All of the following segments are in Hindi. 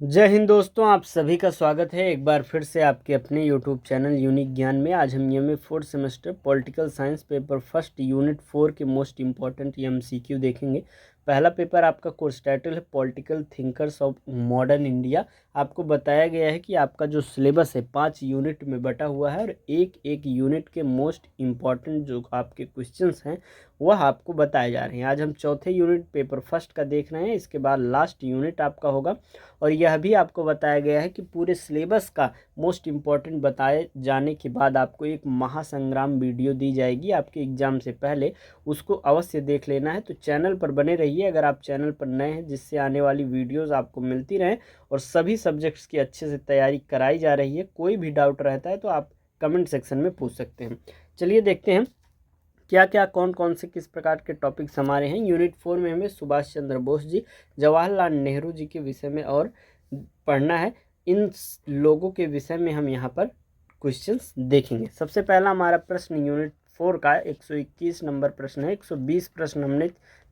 जय हिंद दोस्तों, आप सभी का स्वागत है एक बार फिर से आपके अपने यूट्यूब चैनल यूनिक ज्ञान में। आज हम MA fourth semester political science paper first unit 4 के मोस्ट इंपॉर्टेंट एमसीक्यू देखेंगे। पहला पेपर आपका कोर्स टाइटल है political thinkers of modern India. आपको बताया गया है कि आपका जो सिलेबस है 5 यूनिट में बटा हुआ है और एक एक यूनिट के मोस्ट इम्पॉर्टेंट जो आपके क्वेश्चंस हैं वह आपको बताए जा रहे हैं। आज हम चौथे यूनिट पेपर फर्स्ट का देख रहे हैं, इसके बाद लास्ट यूनिट आपका होगा। और यह भी आपको बताया गया है कि पूरे सिलेबस का मोस्ट इम्पॉर्टेंट बताए जाने के बाद आपको एक महासंग्राम वीडियो दी जाएगी आपके एग्ज़ाम से पहले, उसको अवश्य देख लेना है। तो चैनल पर बने रहिए अगर आप चैनल पर नए हैं, जिससे आने वाली वीडियोस आपको मिलती रहें और सभी सब्जेक्ट्स की अच्छे से तैयारी कराई जा रही है। कोई भी डाउट रहता है तो आप कमेंट सेक्शन में पूछ सकते हैं। चलिए देखते हैं क्या क्या कौन कौन से किस प्रकार के टॉपिक्स हमारे हैं। यूनिट 4 में हमें सुभाष चंद्र बोस जी, जवाहरलाल नेहरू जी के विषय में और पढ़ना है। इन लोगों के विषय में हम यहाँ पर क्वेश्चंस देखेंगे। सबसे पहला हमारा प्रश्न यूनिट 4 का 121 नंबर प्रश्न है। 120 प्रश्न हमने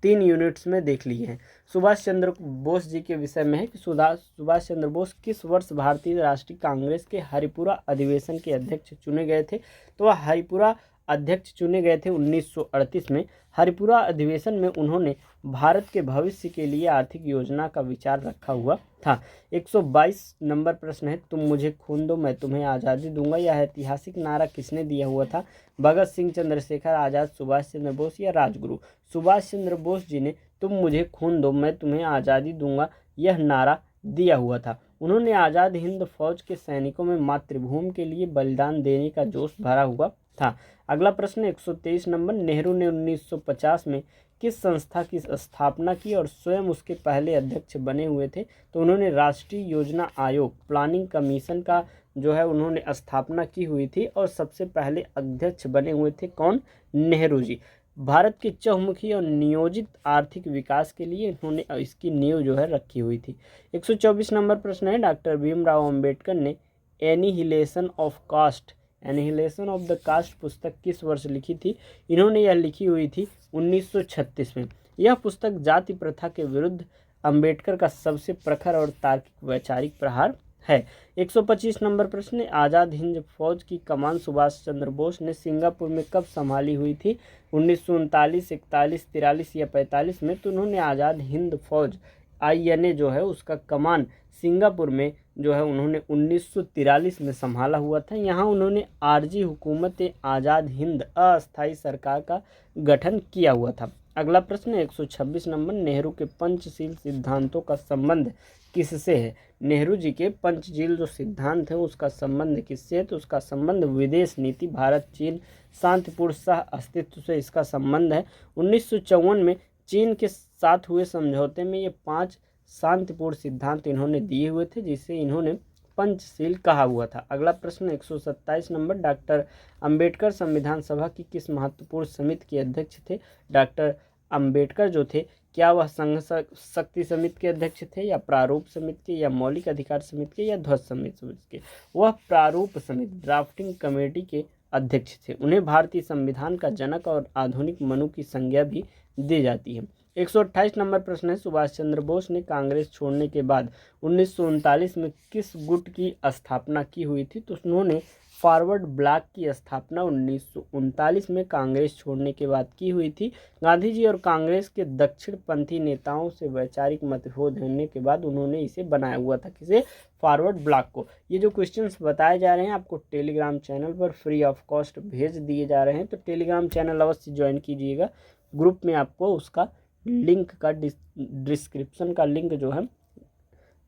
3 यूनिट्स में देख लिए हैं। सुभाष चंद्र बोस जी के विषय में है कि सुभाष चंद्र बोस किस वर्ष भारतीय राष्ट्रीय कांग्रेस के हरिपुरा अधिवेशन के अध्यक्ष चुने गए थे। तो वह हरिपुरा अध्यक्ष चुने गए थे 1938 में। हरिपुरा अधिवेशन में उन्होंने भारत के भविष्य के लिए आर्थिक योजना का विचार रखा हुआ था। 122 नंबर प्रश्न है, तुम मुझे खून दो मैं तुम्हें आज़ादी दूंगा। यह ऐतिहासिक नारा किसने दिया हुआ था। भगत सिंह, चंद्रशेखर आज़ाद, सुभाष चंद्र बोस या राजगुरु। सुभाष चंद्र बोस जी ने तुम मुझे खून दो मैं तुम्हें आज़ादी दूंगा यह नारा दिया हुआ था। उन्होंने आज़ाद हिंद फौज के सैनिकों में मातृभूमि के लिए बलिदान देने का जोश भरा हुआ था। अगला प्रश्न 123 नंबर, नेहरू ने 1950 में किस संस्था की स्थापना की और स्वयं उसके पहले अध्यक्ष बने हुए थे। तो उन्होंने राष्ट्रीय योजना आयोग प्लानिंग कमीशन का जो है उन्होंने स्थापना की हुई थी और सबसे पहले अध्यक्ष बने हुए थे कौन, नेहरू जी। भारत के चहुमुखी और नियोजित आर्थिक विकास के लिए इन्होंने इसकी नींव जो है रखी हुई थी। 124 नंबर प्रश्न है, डॉक्टर भीमराव अंबेडकर ने annihilation of caste annihilation of the caste पुस्तक किस वर्ष लिखी थी। इन्होंने यह लिखी हुई थी 1936 में। यह पुस्तक जाति प्रथा के विरुद्ध अंबेडकर का सबसे प्रखर और तार्किक वैचारिक प्रहार है। 125 नंबर प्रश्न, आज़ाद हिंद फौज की कमान सुभाष चंद्र बोस ने सिंगापुर में कब संभाली हुई थी। 1939, 41, 43 या 45 में। तो उन्होंने आज़ाद हिंद फौज INA जो है उसका कमान सिंगापुर में जो है उन्होंने 1943 में संभाला हुआ था। यहाँ उन्होंने आरजी हुकूमत आज़ाद हिंद अस्थायी सरकार का गठन किया हुआ था। अगला प्रश्न 126 नंबर, नेहरू के पंचशील सिद्धांतों का संबंध किससे है। नेहरू जी के पंचशील जो सिद्धांत है उसका संबंध किससे है। तो उसका संबंध विदेश नीति, भारत चीन शांतिपूर्ण सह अस्तित्व से इसका संबंध है। 1954 में चीन के साथ हुए समझौते में ये 5 शांतिपूर्ण सिद्धांत इन्होंने दिए हुए थे, जिसे इन्होंने पंचशील कहा हुआ था। अगला प्रश्न 127 नंबर, डॉक्टर अंबेडकर संविधान सभा की किस महत्वपूर्ण समिति के अध्यक्ष थे। डॉक्टर अंबेडकर जो थे क्या वह संघ शक्ति समिति के अध्यक्ष थे या प्रारूप समिति के या मौलिक अधिकार समिति के या ध्वज समिति के। वह प्रारूप समिति ड्राफ्टिंग कमेटी के अध्यक्ष थे। उन्हें भारतीय संविधान का जनक और आधुनिक मनु की संज्ञा भी दी जाती है। 128 नंबर प्रश्न है, सुभाष चंद्र बोस ने कांग्रेस छोड़ने के बाद 1939 में किस गुट की स्थापना की हुई थी। तो उन्होंने फॉरवर्ड ब्लॉक की स्थापना 1939 में कांग्रेस छोड़ने के बाद की हुई थी। गांधी जी और कांग्रेस के दक्षिणपंथी नेताओं से वैचारिक मतभेद होने के बाद उन्होंने इसे बनाया हुआ था, किसे, फॉरवर्ड ब्लॉक को। ये जो क्वेश्चंस बताए जा रहे हैं आपको टेलीग्राम चैनल पर फ्री ऑफ कॉस्ट भेज दिए जा रहे हैं, तो टेलीग्राम चैनल अवश्य ज्वाइन कीजिएगा। ग्रुप में आपको उसका लिंक का डिस्क्रिप्शन का लिंक जो है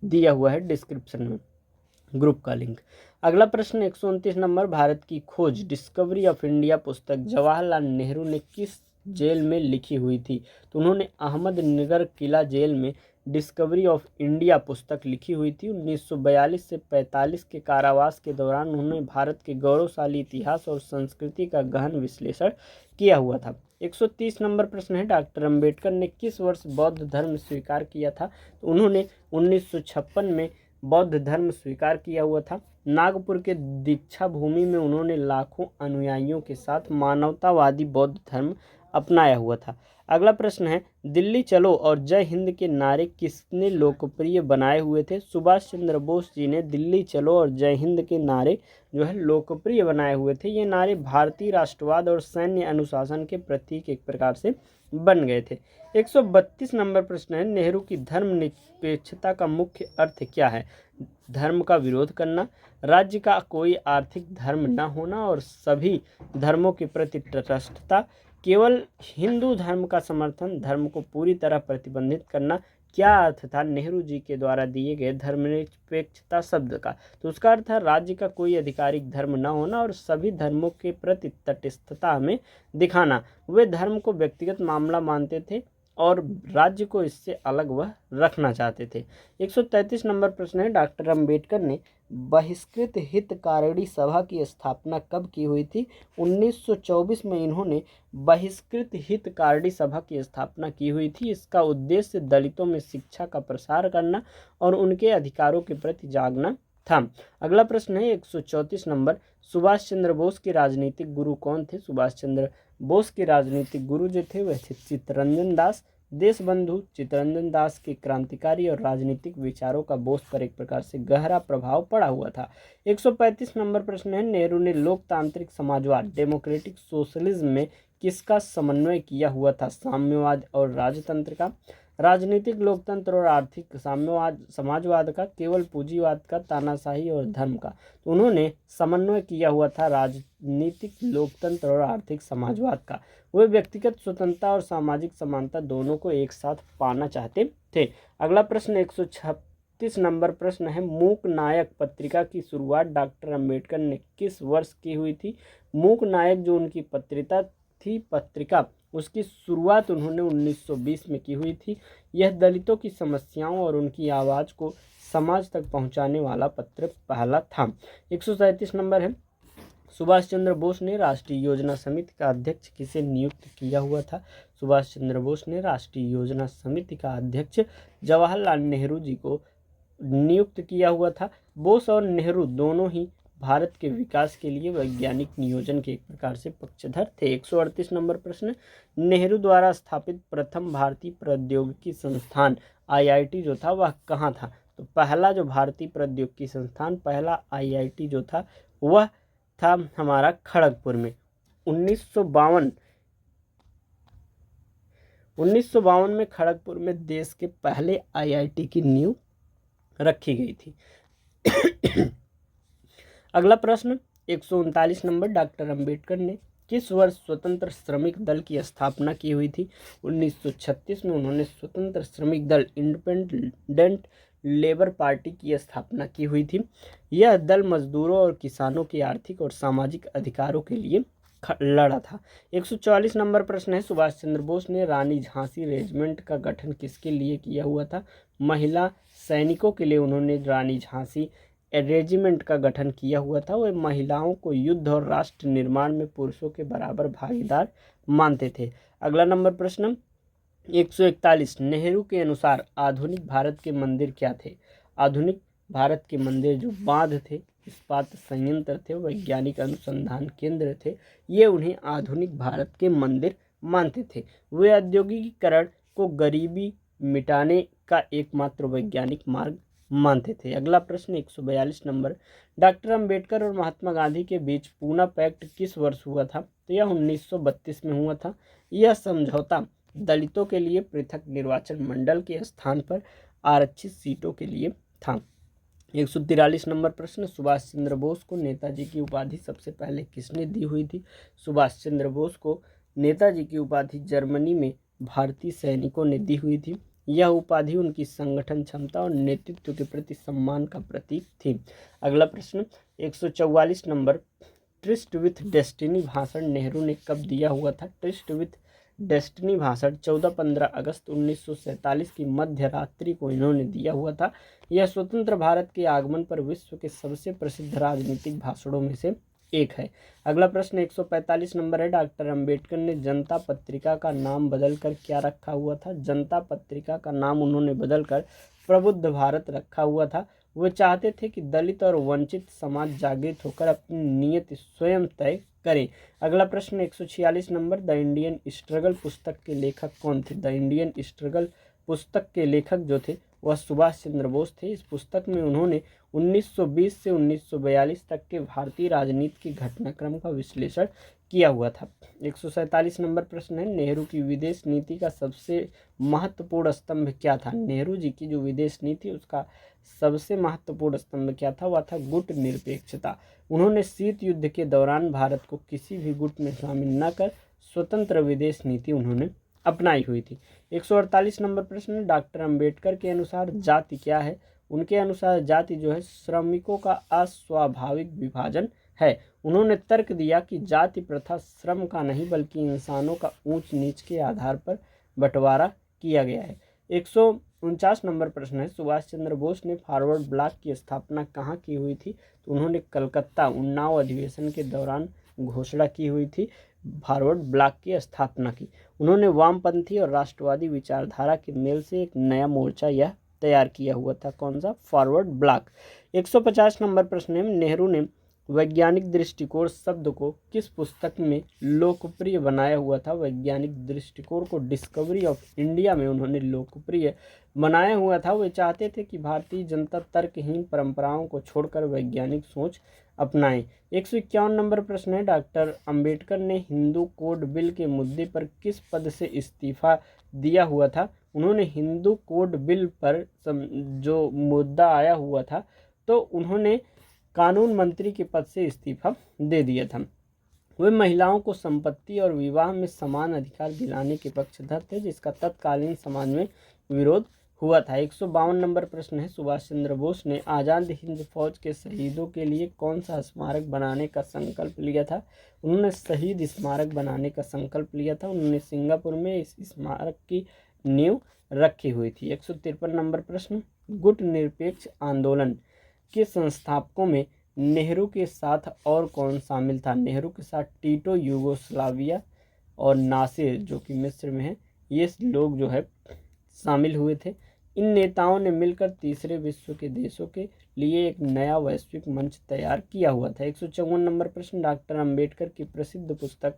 दिया हुआ है डिस्क्रिप्शन में, ग्रुप का लिंक। अगला प्रश्न 129 नंबर, भारत की खोज डिस्कवरी ऑफ इंडिया पुस्तक जवाहरलाल नेहरू ने किस जेल में लिखी हुई थी। तो उन्होंने अहमदनगर किला जेल में डिस्कवरी ऑफ इंडिया पुस्तक लिखी हुई थी। 1942 से 45 के कारावास के दौरान उन्होंने भारत के गौरवशाली इतिहास और संस्कृति का गहन विश्लेषण किया हुआ था। 130 नंबर प्रश्न है, डॉक्टर अंबेडकर ने किस वर्ष बौद्ध धर्म स्वीकार किया था। तो उन्होंने 1956 में बौद्ध धर्म स्वीकार किया हुआ था। नागपुर के दीक्षा भूमि में उन्होंने लाखों अनुयायियों के साथ मानवतावादी बौद्ध धर्म अपनाया हुआ था। अगला प्रश्न है, दिल्ली चलो और जय हिंद के नारे किसने लोकप्रिय बनाए हुए थे? सुभाष चंद्र बोस जी ने दिल्ली चलो और जय हिंद के नारे जो है लोकप्रिय बनाए हुए थे। ये नारे भारतीय राष्ट्रवाद और सैन्य अनुशासन के प्रतीक एक प्रकार से बन गए थे। 132 नंबर प्रश्न है, नेहरू की धर्मनिरपेक्षता का मुख्य अर्थ क्या है? धर्म का विरोध करना, राज्य का कोई आर्थिक धर्म न होना और सभी धर्मों के प्रति तटस्थता, केवल हिंदू धर्म का समर्थन, धर्म को पूरी तरह प्रतिबंधित करना। क्या अर्थ था नेहरू जी के द्वारा दिए गए धर्मनिरपेक्षता शब्द का? तो उसका अर्थ था राज्य का कोई आधिकारिक धर्म न होना और सभी धर्मों के प्रति तटस्थता में दिखाना। वे धर्म को व्यक्तिगत मामला मानते थे और राज्य को इससे अलग वह रखना चाहते थे। 133 नंबर प्रश्न है, डॉक्टर अंबेडकर ने बहिष्कृत हितकारिणी सभा की स्थापना कब की हुई थी? 1924 में इन्होंने बहिष्कृत हितकारिणी सभा की स्थापना की हुई थी। इसका उद्देश्य दलितों में शिक्षा का प्रसार करना और उनके अधिकारों के प्रति जागना था। अगला प्रश्न है 134 नंबर, सुभाष चंद्र बोस के राजनीतिक गुरु कौन थे? सुभाष चंद्र बोस के राजनीतिक गुरु जो थे वह थे चित्तरंजन दास। देशबंधु चित्तरंजन दास के क्रांतिकारी और राजनीतिक विचारों का बोस पर एक प्रकार से गहरा प्रभाव पड़ा हुआ था। 135 नंबर प्रश्न है, नेहरू ने लोकतांत्रिक समाजवाद डेमोक्रेटिक सोशलिज्म में किसका समन्वय किया हुआ था? साम्यवाद और राजतंत्र का, राजनीतिक लोकतंत्र और आर्थिक साम्यवाद, समाजवाद का, केवल पूंजीवाद का, तानाशाही और धर्म का। तो उन्होंने समन्वय किया हुआ था राजनीतिक लोकतंत्र और आर्थिक समाजवाद का। वे व्यक्तिगत स्वतंत्रता और सामाजिक समानता दोनों को एक साथ पाना चाहते थे। अगला प्रश्न 136 नंबर प्रश्न है, मूक नायक पत्रिका की शुरुआत डॉक्टर अंबेडकर ने किस वर्ष की हुई थी? मूक नायक जो उनकी पत्रिका उसकी शुरुआत उन्होंने 1920 में की हुई थी। यह दलितों की समस्याओं और उनकी आवाज़ को समाज तक पहुंचाने वाला पत्र पहला था। 137 नंबर है, सुभाष चंद्र बोस ने राष्ट्रीय योजना समिति का अध्यक्ष किसे नियुक्त किया हुआ था? सुभाष चंद्र बोस ने राष्ट्रीय योजना समिति का अध्यक्ष जवाहरलाल नेहरू जी को नियुक्त किया हुआ था। बोस और नेहरू दोनों ही भारत के विकास के लिए वैज्ञानिक नियोजन के एक प्रकार से पक्षधर थे। 138 नंबर प्रश्न, नेहरू द्वारा स्थापित प्रथम भारतीय प्रौद्योगिकी संस्थान IIT जो था वह कहाँ था? तो पहला जो भारतीय प्रौद्योगिकी संस्थान, पहला IIT जो था वह था हमारा खड़गपुर में। 1952 में खड़गपुर में देश के पहले IIT की नींव रखी गई थी। अगला प्रश्न 139 नंबर, डॉक्टर अंबेडकर ने किस वर्ष स्वतंत्र श्रमिक दल की स्थापना की हुई थी? 1936 में उन्होंने स्वतंत्र श्रमिक दल इंडिपेंडेंट लेबर पार्टी की स्थापना की हुई थी। यह दल मजदूरों और किसानों के आर्थिक और सामाजिक अधिकारों के लिए लड़ा था। 144 नंबर प्रश्न है, सुभाष चंद्र बोस ने रानी झांसी रेजिमेंट का गठन किसके लिए किया हुआ था? महिला सैनिकों के लिए उन्होंने रानी झांसी रेजिमेंट का गठन किया हुआ था। वह महिलाओं को युद्ध और राष्ट्र निर्माण में पुरुषों के बराबर भागीदार मानते थे। अगला नंबर प्रश्न 141, नेहरू के अनुसार आधुनिक भारत के मंदिर क्या थे? आधुनिक भारत के मंदिर जो बांध थे, इस्पात संयंत्र थे, वैज्ञानिक अनुसंधान केंद्र थे, ये उन्हें आधुनिक भारत के मंदिर मानते थे। वे औद्योगिकीकरण को गरीबी मिटाने का एकमात्र वैज्ञानिक मार्ग मानते थे। अगला प्रश्न 142 नंबर, डॉक्टर अंबेडकर और महात्मा गांधी के बीच पूना पैक्ट किस वर्ष हुआ था? तो यह 1932 में हुआ था। यह समझौता दलितों के लिए पृथक निर्वाचन मंडल के स्थान पर आरक्षित सीटों के लिए था। 143 नंबर प्रश्न, सुभाष चंद्र बोस को नेताजी की उपाधि सबसे पहले किसने दी हुई थी? सुभाष चंद्र बोस को नेताजी की उपाधि जर्मनी में भारतीय सैनिकों ने दी हुई थी। यह उपाधि उनकी संगठन क्षमता और नेतृत्व के प्रति सम्मान का प्रतीक थी। अगला प्रश्न 144 नंबर, ट्रिस्ट विथ डेस्टिनी भाषण नेहरू ने कब दिया हुआ था? ट्रिस्ट विथ डेस्टिनी भाषण 14-15 अगस्त 1947 की मध्य रात्रि को इन्होंने दिया हुआ था। यह स्वतंत्र भारत के आगमन पर विश्व के सबसे प्रसिद्ध राजनीतिक भाषणों में से एक है। अगला प्रश्न 145 नंबर है, डॉक्टर अंबेडकर ने जनता पत्रिका का नाम बदलकर क्या रखा हुआ था? जनता पत्रिका का नाम उन्होंने बदलकर प्रबुद्ध भारत रखा हुआ था। वे चाहते थे कि दलित और वंचित समाज जागृत होकर अपनी नियति स्वयं तय करें। अगला प्रश्न 146 नंबर, द इंडियन स्ट्रगल पुस्तक के लेखक कौन थे? द इंडियन स्ट्रगल पुस्तक के लेखक जो थे वह सुभाष चंद्र बोस थे। इस पुस्तक में उन्होंने 1920 से 1942 तक के भारतीय राजनीति के घटनाक्रम का विश्लेषण किया हुआ था। 147 नंबर प्रश्न है, नेहरू की विदेश नीति का सबसे महत्वपूर्ण स्तंभ क्या था? नेहरू जी की जो विदेश नीति उसका सबसे महत्वपूर्ण स्तंभ क्या था? वह था गुट निरपेक्षता। उन्होंने शीत युद्ध के दौरान भारत को किसी भी गुट में शामिल न कर स्वतंत्र विदेश नीति उन्होंने अपनाई हुई थी। 148 नंबर प्रश्न, डॉक्टर अंबेडकर के अनुसार जाति क्या है? उनके अनुसार जाति जो है श्रमिकों का अस्वाभाविक विभाजन है। उन्होंने तर्क दिया कि जाति प्रथा श्रम का नहीं बल्कि इंसानों का ऊंच नीच के आधार पर बंटवारा किया गया है। 149 नंबर प्रश्न है, सुभाष चंद्र बोस ने फॉरवर्ड ब्लॉक की स्थापना कहाँ की हुई थी? तो उन्होंने कलकत्ता उन्नाव अधिवेशन के दौरान घोषणा की हुई थी फॉरवर्ड ब्लॉक की स्थापना की। उन्होंने वामपंथी और राष्ट्रवादी विचारधारा के मेल से एक नया मोर्चा यह तैयार किया हुआ था। कौन सा? Forward block. 150 नंबर प्रश्न है, नेहरू ने वैज्ञानिक दृष्टिकोण शब्द को किस पुस्तक में लोकप्रिय बनाया हुआ था? वैज्ञानिक दृष्टिकोण को डिस्कवरी ऑफ इंडिया में उन्होंने लोकप्रिय बनाया हुआ था। वे चाहते थे कि भारतीय जनता तर्कहीन परंपराओं को छोड़कर वैज्ञानिक सोच अपनाएं। 151 नंबर प्रश्न है, डॉक्टर अंबेडकर ने हिंदू कोड बिल के मुद्दे पर किस पद से इस्तीफा दिया हुआ था? उन्होंने हिंदू कोड बिल पर जो मुद्दा आया हुआ था तो उन्होंने कानून मंत्री के पद से इस्तीफा दे दिया था। वे महिलाओं को संपत्ति और विवाह में समान अधिकार दिलाने के पक्षधर थे, जिसका तत्कालीन समाज में विरोध हुआ था। 152 नंबर प्रश्न है, सुभाष चंद्र बोस ने आज़ाद हिंद फौज के शहीदों के लिए कौन सा स्मारक बनाने का संकल्प लिया था? उन्होंने शहीद स्मारक बनाने का संकल्प लिया था। उन्होंने सिंगापुर में इस स्मारक की नींव रखी हुई थी। 153 नंबर प्रश्न, गुट निरपेक्ष आंदोलन के संस्थापकों में नेहरू के साथ और कौन शामिल था? नेहरू के साथ टीटो यूगोस्लाविया और नासिर जो कि मिस्र में है, ये लोग जो है शामिल हुए थे। इन नेताओं ने मिलकर तीसरे विश्व के देशों के लिए एक नया वैश्विक मंच तैयार किया हुआ था। 154 नंबर प्रश्न, डॉक्टर अंबेडकर की प्रसिद्ध पुस्तक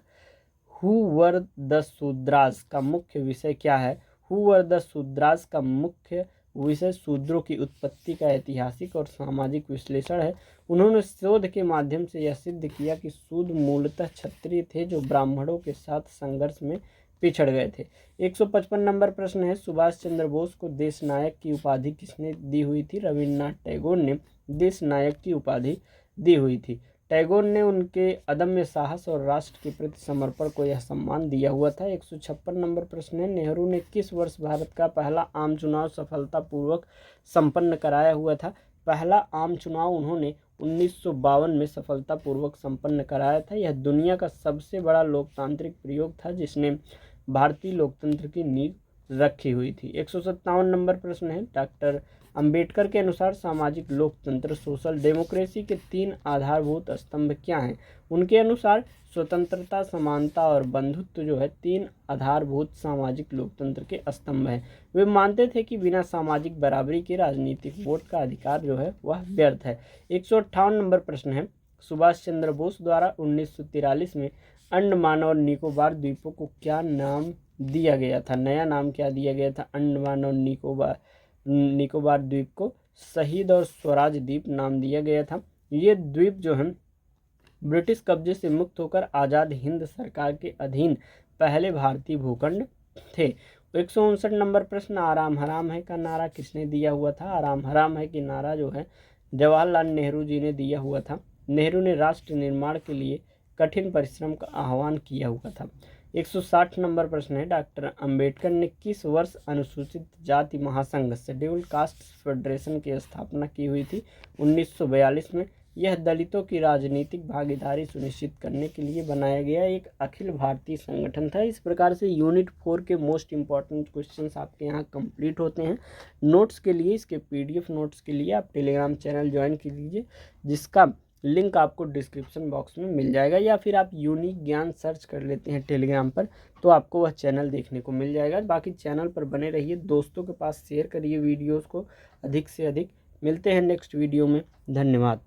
हु वर द शूद्रास का मुख्य विषय क्या है? हु वर द शूद्रास का मुख्य विषय शूद्रों की उत्पत्ति का ऐतिहासिक और सामाजिक विश्लेषण है। उन्होंने शोध के माध्यम से यह सिद्ध किया कि शूद्र मूलतः क्षत्रिय थे जो ब्राह्मणों के साथ संघर्ष में पिछड़ गए थे। 155 नंबर प्रश्न है, सुभाष चंद्र बोस को देश नायक की उपाधि किसने दी हुई थी? रविन्द्रनाथ टैगोर ने देश नायक की उपाधि दी हुई थी। टैगोर ने उनके अदम्य साहस और राष्ट्र के प्रति समर्पण को यह सम्मान दिया हुआ था। 156 नंबर प्रश्न है, नेहरू ने किस वर्ष भारत का पहला आम चुनाव सफलतापूर्वक संपन्न कराया हुआ था? पहला आम चुनाव उन्होंने 1952 में सफलतापूर्वक संपन्न कराया था। यह दुनिया का सबसे बड़ा लोकतांत्रिक प्रयोग था जिसने भारतीय लोकतंत्र की नींव रखी हुई थी। 157 नंबर प्रश्न है, डॉक्टर अंबेडकर के अनुसार सामाजिक लोकतंत्र सोशल डेमोक्रेसी के 3 आधारभूत स्तंभ क्या हैं? उनके अनुसार स्वतंत्रता, समानता और बंधुत्व जो है 3 आधारभूत सामाजिक लोकतंत्र के स्तंभ हैं। वे मानते थे कि बिना सामाजिक बराबरी के राजनीतिक वोट का अधिकार जो है वह व्यर्थ है। 158 नंबर प्रश्न है, सुभाष चंद्र बोस द्वारा 1943 में अंडमान और निकोबार द्वीपों को क्या नाम दिया गया था? नया नाम क्या दिया गया था? अंडमान और निकोबार द्वीप को शहीद और स्वराज द्वीप नाम दिया गया था। ये द्वीप जो है ब्रिटिश कब्जे से मुक्त होकर आज़ाद हिंद सरकार के अधीन पहले भारतीय भूखंड थे। 159 नंबर प्रश्न, आराम हराम है का नारा किसने दिया हुआ था? आराम हराम है कि नारा जो है जवाहरलाल नेहरू जी ने दिया हुआ था। नेहरू ने राष्ट्र निर्माण के लिए कठिन परिश्रम का आह्वान किया हुआ था। 160 नंबर प्रश्न है, डॉक्टर अंबेडकर ने किस वर्ष अनुसूचित जाति महासंघ शेड्यूल्ड कास्ट फेडरेशन की स्थापना की हुई थी? 1942 में। यह दलितों की राजनीतिक भागीदारी सुनिश्चित करने के लिए बनाया गया एक अखिल भारतीय संगठन था। इस प्रकार से यूनिट 4 के मोस्ट इंपॉर्टेंट क्वेश्चंस आपके यहाँ कंप्लीट होते हैं। नोट्स के लिए, इसके PDF नोट्स के लिए आप टेलीग्राम चैनल ज्वाइन कीजिए, जिसका लिंक आपको डिस्क्रिप्शन बॉक्स में मिल जाएगा, या फिर आप यूनिक ज्ञान सर्च कर लेते हैं टेलीग्राम पर तो आपको वह चैनल देखने को मिल जाएगा। बाकी चैनल पर बने रहिए, दोस्तों के पास शेयर करिए वीडियोस को अधिक से अधिक, मिलते हैं नेक्स्ट वीडियो में। धन्यवाद।